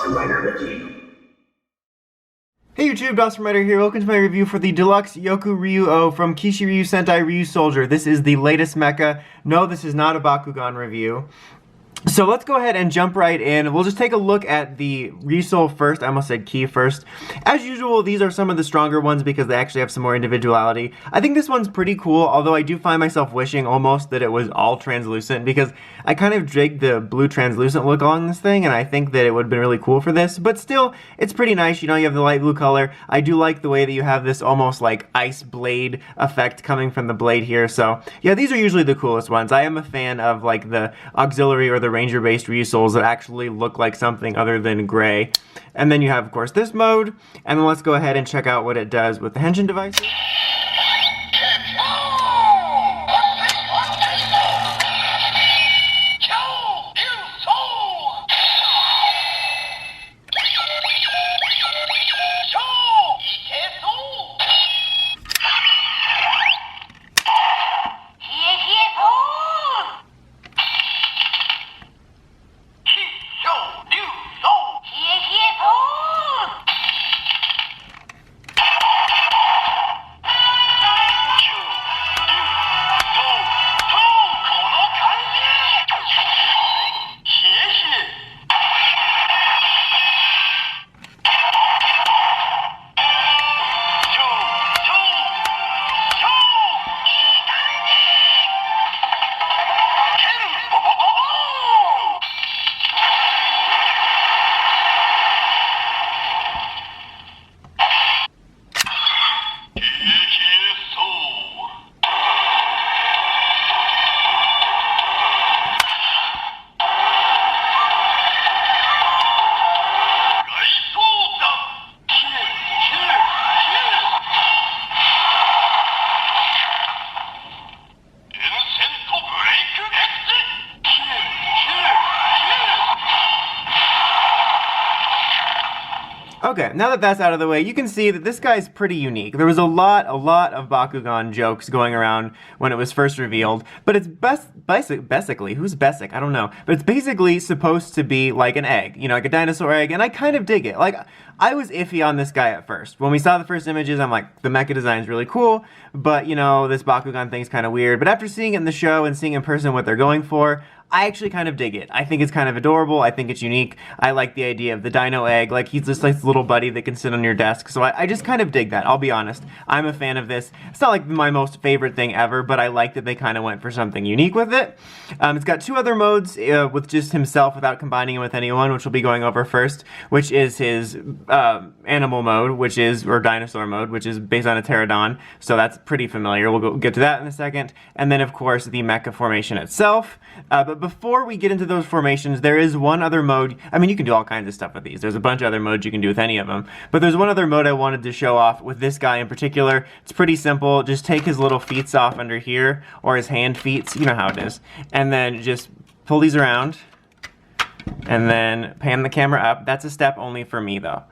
Hey YouTube, DawsonRider here. Welcome to my review for the Deluxe YokuRyuOh from Kishiryu Sentai Ryusoulger. This is the latest mecha. No, this is not a Bakugan review. So let's go ahead and jump right in. We'll just take a look at the Ryu Soul first. I almost said Ki first. As usual, these are some of the stronger ones because they actually have some more individuality. I think this one's pretty cool, although I do find myself wishing almost that it was all translucent because I kind of dig the blue translucent look on this thing, and I think that it would have been really cool for this. But still, it's pretty nice. You know, you have the light blue color. I do like the way that you have this almost like ice blade effect coming from the blade here. So yeah, these are usually the coolest ones. I am a fan of like the auxiliary or the ranger-based Ryu Souls that actually look like something other than gray. And then you have, of course, this mode. And then let's go ahead and check out what it does with the Henshin devices. Okay, now that that's out of the way, you can see that this guy's pretty unique. There was a lot of Bakugan jokes going around when it was first revealed, but it's basically, who's Besic? I don't know. But it's basically supposed to be like an egg, you know, like a dinosaur egg, and I kind of dig it. Like, I was iffy on this guy at first. When we saw the first images, I'm like, the mecha design's really cool, but, you know, this Bakugan thing's kind of weird. But after seeing it in the show and seeing in person what they're going for, I actually kind of dig it. I think it's kind of adorable. I think it's unique. I like the idea of the dino egg. Like, he's just like this little buddy that can sit on your desk. So I just kind of dig that. I'll be honest. I'm a fan of this. It's not like my most favorite thing ever, but I like that they kind of went for something unique with it. It's got two other modes with just himself without combining him with anyone, which we'll be going over first, which is his animal mode, or dinosaur mode, which is based on a Terra Don. So that's pretty familiar. We'll get to that in a second. And then, of course, the mecha formation itself. But before we get into those formations, there is one other mode. I mean, you can do all kinds of stuff with these. There's a bunch of other modes you can do with any of them. But there's one other mode I wanted to show off with this guy in particular. It's pretty simple. Just take his little feet off under here, or his hand feet. You know how it is. And then just pull these around. And then pan the camera up. That's a step only for me, though.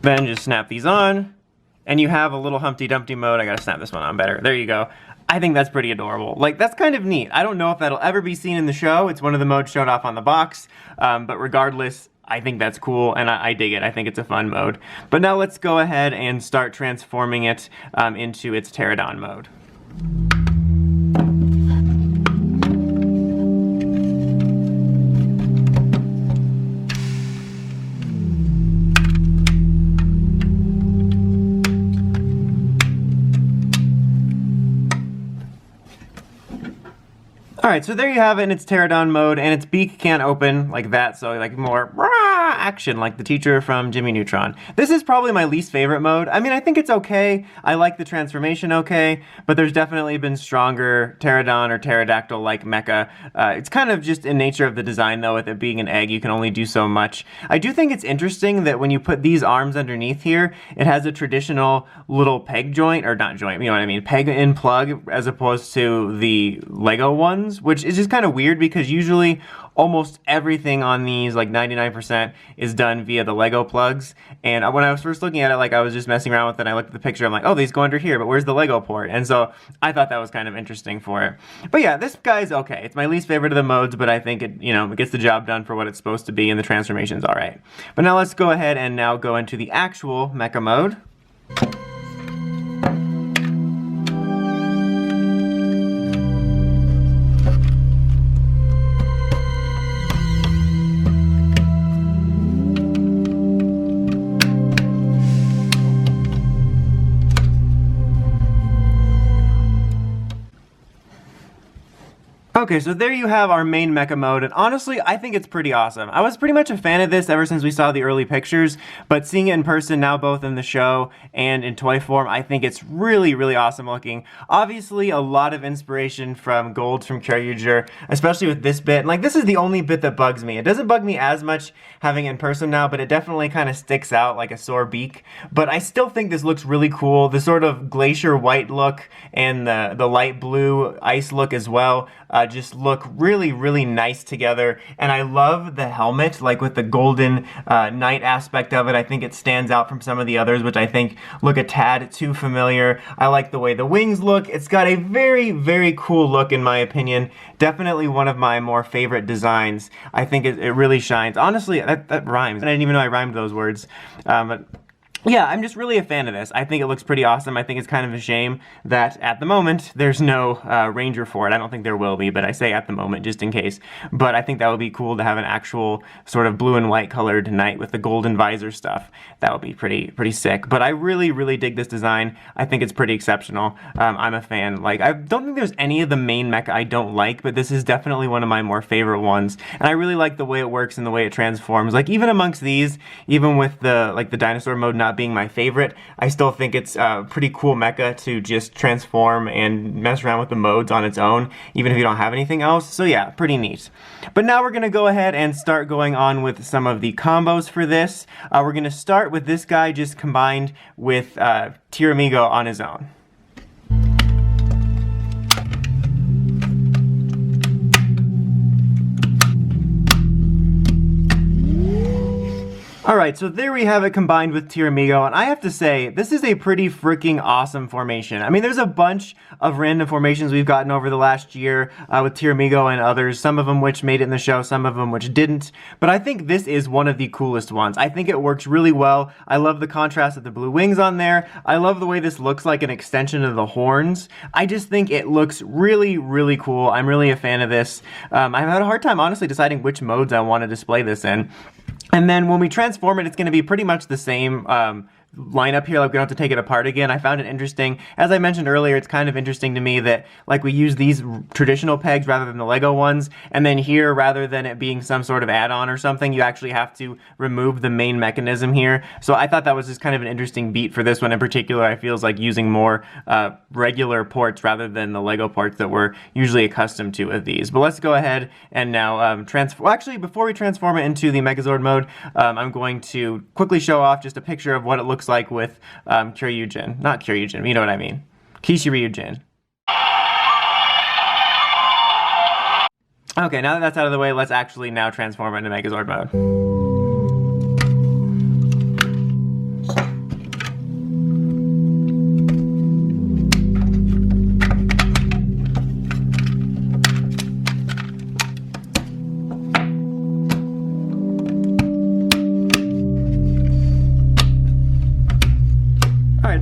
Then just snap these on. And you have a little Humpty Dumpty mode. I gotta snap this one on better. There you go. I think that's pretty adorable. Like, that's kind of neat. I don't know if that'll ever be seen in the show. It's one of the modes shown off on the box. But regardless, I think that's cool, and I dig it. I think it's a fun mode. But now let's go ahead and start transforming it into its Terra Don mode. Alright, so there you have it in its Terra Don mode, and its beak can't open like that, so like more action like the teacher from Jimmy Neutron. This is probably my least favorite mode. I mean, I think it's okay. I like the transformation okay, but there's definitely been stronger Terra Don or pterodactyl-like mecha. It's kind of just in nature of the design, though, with it being an egg, you can only do so much. I do think it's interesting that when you put these arms underneath here, it has a traditional little peg joint, or not joint, you know what I mean, peg in plug, as opposed to the Lego ones, which is just kind of weird because usually almost everything on these, like 99%, is done via the Lego plugs. And when I was first looking at it, like I was just messing around with it, and I looked at the picture, I'm like, oh, these go under here, but where's the Lego port? And so I thought that was kind of interesting for it. But yeah, this guy's okay. It's my least favorite of the modes, but I think it, it gets the job done for what it's supposed to be, and the transformation's alright. But now let's go ahead and now go into the actual Mecha mode. Okay, so there you have our main Mecha mode, and honestly, I think it's pretty awesome. I was pretty much a fan of this ever since we saw the early pictures, but seeing it in person now, both in the show and in toy form, I think it's really, really awesome looking. Obviously, a lot of inspiration from Gold from KishiryuOh, especially with this bit. Like, this is the only bit that bugs me. It doesn't bug me as much having it in person now, but it definitely kind of sticks out like a sore beak. But I still think this looks really cool. The sort of glacier white look and the light blue ice look as well just look really, really nice together. And I love the helmet, like with the golden knight aspect of it. I think it stands out from some of the others, which I think look a tad too familiar. I like the way the wings look. It's got a very, very cool look in my opinion. Definitely one of my more favorite designs. I think it really shines. Honestly, that rhymes. I didn't even know I rhymed those words. But yeah, I'm just really a fan of this. I think it looks pretty awesome. I think it's kind of a shame that at the moment there's no Ranger for it. I don't think there will be, but I say at the moment just in case. But I think that would be cool to have an actual sort of blue and white colored knight with the golden visor stuff. That would be pretty sick. But I really, really dig this design. I think it's pretty exceptional. I'm a fan. Like, I don't think there's any of the main mecha I don't like, but this is definitely one of my more favorite ones. And I really like the way it works and the way it transforms. Like, even amongst these, even with the dinosaur mode not being my favorite, I still think it's a pretty cool mecha to just transform and mess around with the modes on its own, even if you don't have anything else. So yeah, pretty neat. But now we're gonna go ahead and start going on with some of the combos for this. We're gonna start with this guy just combined with Tyramigo on his own. Alright, so there we have it combined with Tyramigo, and I have to say, this is a pretty freaking awesome formation. I mean, there's a bunch of random formations we've gotten over the last year with Tyramigo and others, some of them which made it in the show, some of them which didn't, but I think this is one of the coolest ones. I think it works really well. I love the contrast of the blue wings on there. I love the way this looks like an extension of the horns. I just think it looks really, really cool. I'm really a fan of this. I've had a hard time, honestly, deciding which modes I want to display this in. And then when we transform it, it's going to be pretty much the same lineup here. Like, we don't have to take it apart again. I found it interesting. As I mentioned earlier, it's kind of interesting to me that, like, we use these traditional pegs rather than the Lego ones, and then here, rather than it being some sort of add-on or something, you actually have to remove the main mechanism here. So I thought that was just kind of an interesting beat for this one in particular. I feels like using more regular ports rather than the Lego ports that we're usually accustomed to with these. But let's go ahead and now well, actually, before we transform it into the Megazord mode, I'm going to quickly show off just a picture of what it looks like with KishiryuOh. Not KishiryuOh, you know what I mean. KishiryuOh. Okay, now that that's out of the way, let's actually now transform it into Megazord mode.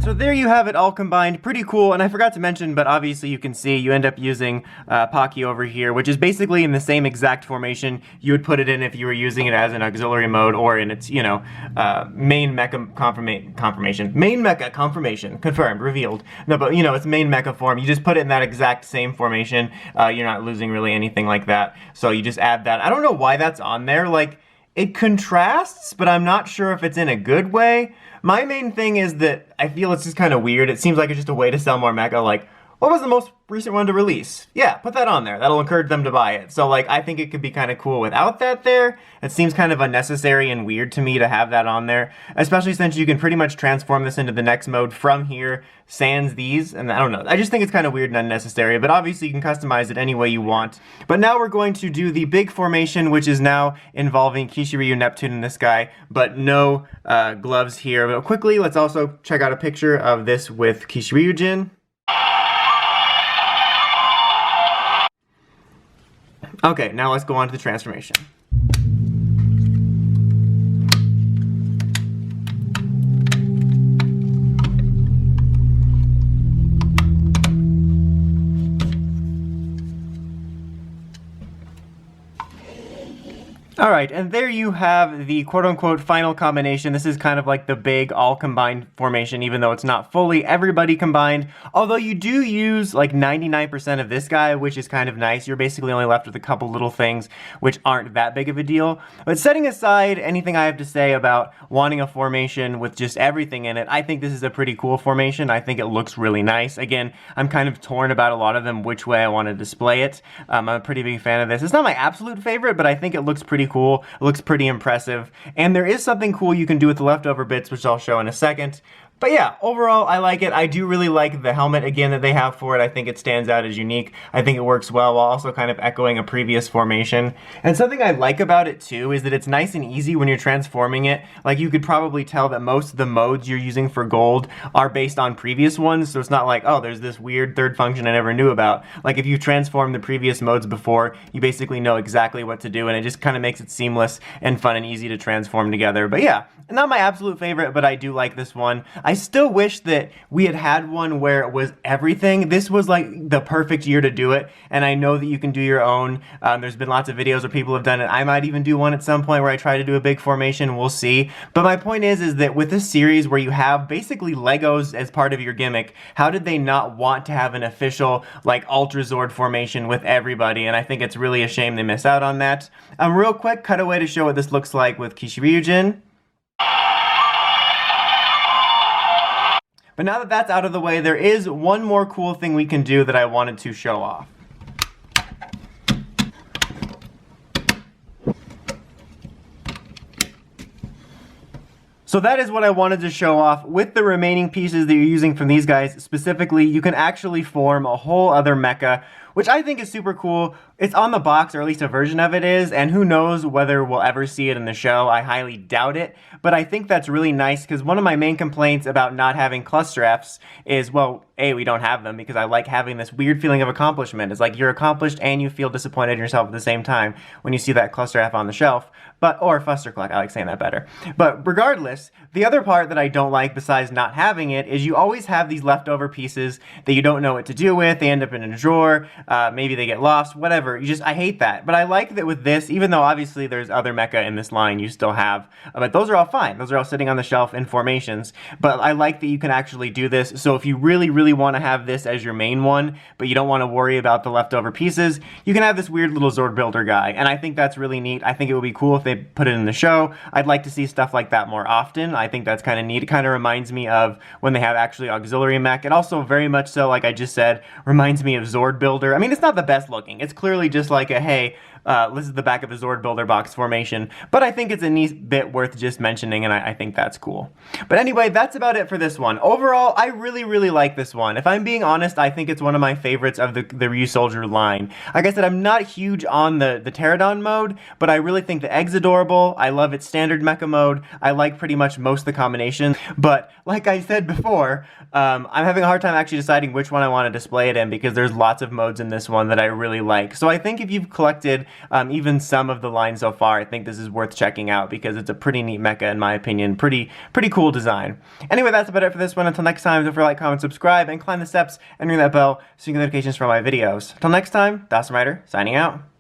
So there you have it all combined, pretty cool, and I forgot to mention, but obviously you can see you end up using Pocky over here, which is basically in the same exact formation you would put it in if you were using it as an auxiliary mode or in its, main mecha confirmation. Main mecha confirmation, confirmed, revealed. No, but its main mecha form, you just put it in that exact same formation. You're not losing really anything like that, so you just add that. I don't know why that's on there, like, it contrasts, but I'm not sure if it's in a good way. My main thing is that I feel it's just kind of weird. It seems like it's just a way to sell more mecha, like, what was the most recent one to release? Yeah, put that on there. That'll encourage them to buy it. So, like, I think it could be kind of cool without that there. It seems kind of unnecessary and weird to me to have that on there, especially since you can pretty much transform this into the next mode from here, sans these, and I don't know. I just think it's kind of weird and unnecessary, but obviously you can customize it any way you want. But now we're going to do the big formation, which is now involving Kishiryu Neptune in this guy, but no gloves here. But quickly, let's also check out a picture of this with Kishiryujin. Okay, now let's go on to the transformation. Alright, and there you have the quote-unquote final combination. This is kind of like the big all-combined formation, even though it's not fully everybody combined. Although you do use like 99% of this guy, which is kind of nice. You're basically only left with a couple little things which aren't that big of a deal. But setting aside anything I have to say about wanting a formation with just everything in it, I think this is a pretty cool formation. I think it looks really nice. Again, I'm kind of torn about a lot of them, which way I want to display it. I'm a pretty big fan of this. It's not my absolute favorite, but I think it looks pretty cool. It looks pretty impressive. And there is something cool you can do with the leftover bits, which I'll show in a second. But yeah, overall, I like it. I do really like the helmet, again, that they have for it. I think it stands out as unique. I think it works well while also kind of echoing a previous formation. And something I like about it, too, is that it's nice and easy when you're transforming it. Like, you could probably tell that most of the modes you're using for gold are based on previous ones, so it's not like, oh, there's this weird third function I never knew about. Like, if you transformed the previous modes before, you basically know exactly what to do, and it just kind of makes it seamless and fun and easy to transform together. But yeah, not my absolute favorite, but I do like this one. I still wish that we had had one where it was everything. This was like the perfect year to do it, and I know that you can do your own. There's been lots of videos where people have done it. I might even do one at some point where I try to do a big formation. We'll see. But my point is that with this series where you have basically Legos as part of your gimmick, how did they not want to have an official like Ultra Zord formation with everybody? And I think it's really a shame they miss out on that. Real quick cutaway to show what this looks like with Kishiryujin. But now that that's out of the way, there is one more cool thing we can do that I wanted to show off. So that is what I wanted to show off. With the remaining pieces that you're using from these guys, specifically, you can actually form a whole other mecha, which I think is super cool. It's on the box, or at least a version of it is, and who knows whether we'll ever see it in the show. I highly doubt it, but I think that's really nice because one of my main complaints about not having cluster Fs is, well, A, we don't have them because I like having this weird feeling of accomplishment. It's like you're accomplished and you feel disappointed in yourself at the same time when you see that cluster F on the shelf. Or Fustercluck, I like saying that better. But regardless, the other part that I don't like besides not having it is you always have these leftover pieces that you don't know what to do with. They end up in a drawer, maybe they get lost, whatever. I hate that. But I like that with this, even though obviously there's other mecha in this line you still have, but those are all fine. Those are all sitting on the shelf in formations. But I like that you can actually do this. So if you really, really want to have this as your main one, but you don't want to worry about the leftover pieces, you can have this weird little Zord builder guy. And I think that's really neat. I think it would be cool if they put it in the show. I'd like to see stuff like that more often. I think that's kind of neat. It kind of reminds me of when they have actually auxiliary mech. It also very much so, like I just said, reminds me of Zord Builder. I mean, it's not the best looking. It's clearly just like a, hey, this is the back of a Zord Builder box formation, but I think it's a neat bit worth just mentioning, and I think that's cool. But anyway, that's about it for this one. Overall, I really, really like this one. If I'm being honest, I think it's one of my favorites of the Ryusoulger line. Like I said, I'm not huge on the Terra Don Mode, but I really think the egg's adorable. I love its standard mecha mode. I like pretty much most of the combinations, but like I said before, I'm having a hard time actually deciding which one I want to display it in because there's lots of modes in this one that I really like. So I think if you've collected even some of the lines so far, I think this is worth checking out because it's a pretty neat mecha in my opinion. Pretty cool design. Anyway, that's about it for this one. Until next time, don't forget to like, comment, subscribe, and climb the steps and ring that bell so you get notifications for my videos. Until next time, Dawson Rider, signing out.